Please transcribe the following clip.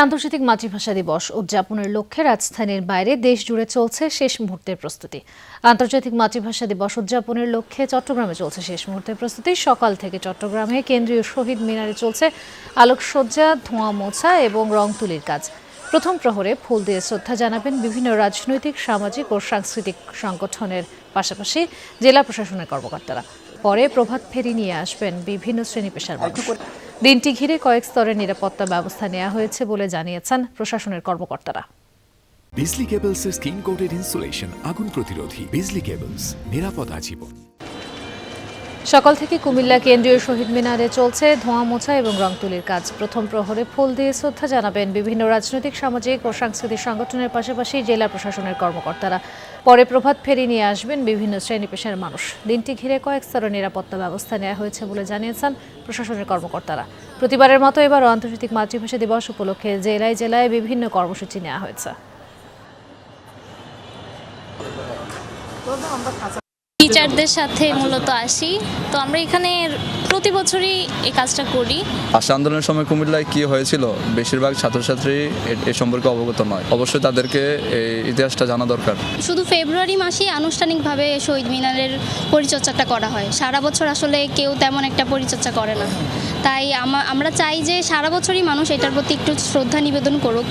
আন্তর্জাতিক মাতৃভাষা দিবস উদযাপনের লক্ষ্যে রাজধানীর বাইরে দেশ জুড়ে চলছে শেষ মুহূর্তের প্রস্তুতি। আন্তর্জাতিক মাতৃভাষা দিবস উদযাপনের লক্ষ্যে চট্টগ্রামে চলছে শেষ মুহূর্তের প্রস্তুতি। সকাল থেকে চট্টগ্রামে কেন্দ্রীয় শহীদ মিনারে চলছে আলোকসজ্জা, ধোঁয়া মোছা এবং রং তুলির কাজ। প্রথম প্রহরে ফুল দিয়ে শ্রদ্ধা জানাবেন বিভিন্ন রাজনৈতিক, সামাজিক ও সাংস্কৃতিক সংগঠনের পাশাপাশি জেলা প্রশাসনের কর্মকর্তারা। পরে প্রভাত ফেরি নিয়ে আসবেন বিভিন্ন শ্রেণী পেশার মানুষ। দিনটি ঘিরে কয়েক স্তরের নিরাপত্তা ব্যবস্থা নেওয়া হয়েছে বলে জানিয়েছেন প্রশাসনের কর্মকর্তারা। বিজলি কেবলসের স্কিন কোটেড ইনসুলেশন আগুন প্রতিরোধী। বিজলি কেবলস, নিরাপদ আজীবন। সকাল থেকে কুমিল্লা কেন্দ্রীয় শহীদ মিনারে চলছে ধোঁয়া মোছা এবং রং তুলির কাজ। প্রথম প্রহরে ফুল দিয়ে শ্রদ্ধা জানাবেন বিভিন্ন রাজনৈতিক, সামাজিক ও সাংস্কৃতিক সংগঠনের পাশাপাশি জেলা প্রশাসনের কর্মকর্তারা। পরে প্রভাত ফেরি নিয়ে আসবেন বিভিন্ন শ্রেণী পেশার মানুষ। দিনটি ঘিরে কয়েক স্তরের নিরাপত্তা ব্যবস্থা নেওয়া হয়েছে বলে জানিয়েছেন প্রশাসনের কর্মকর্তারা। প্রতিবারের মতো এবারও আন্তর্জাতিক মাতৃভাষা দিবস উপলক্ষে জেলায় জেলায় বিভিন্ন কর্মসূচি নেওয়া হয়েছে। টিচারদের সাথে মূলত আসি, তো আমরা এখানে প্রতি বছরই এই কাজটা করি। ভাষা আন্দোলনের সময় কুমিল্লায় কি হয়েছিল বেশিরভাগ ছাত্রছাত্রী এ সম্পর্কে অবগত নয়। অবশ্যই তাদেরকে এই ইতিহাসটা জানা দরকার। শুধু ফেব্রুয়ারি মাসেই আনুষ্ঠানিকভাবে শহীদ মিনারের পরিচর্যাটা করা হয়। সারা বছর আসলে কেউ তেমন একটা পরিচর্যা করে না, তাই আমরা চাই যে সারা বছরই মানুষ এটার প্রতি একটু শ্রদ্ধা নিবেদন করুক।